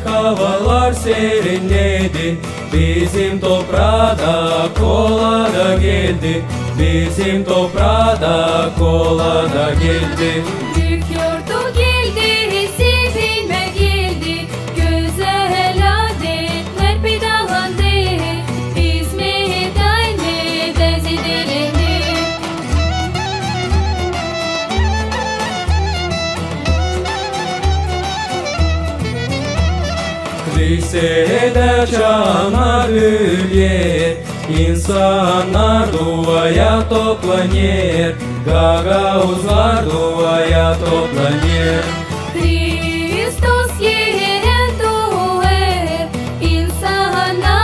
havalar serinledi. Bizim toprağa da kola da geldi. Bizim toprağa da kola da geldi. Büyük yurdu geldi, sevinme geldi. Güzel adetler pedalandı. Hizmet aynı bezedilendi. Lisede çanar yer, insanlar duaya toplanır. Gagauzlar duaya toplanır. Hristos yere doğar, insanlarını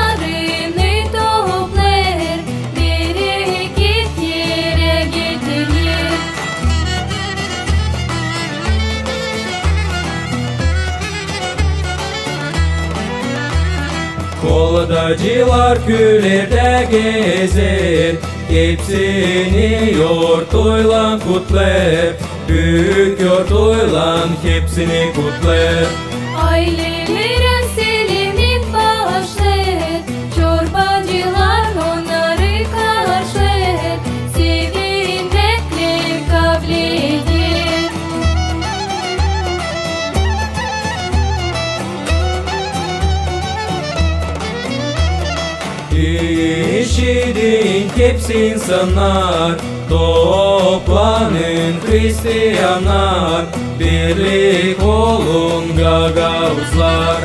toplar. Bereket yere getirir. Koladacılar küllerde gezer, hepsini yortuyla kutlar. Büyük yortuyla hepsini kutlar. Ailelerin selamı başlar, çorbacılar onları karşılar. Sevinmekle kabul edir. İşidin hepsi insanlar, toplanın Hristiyanlar. Birlik olun Gagauzlar.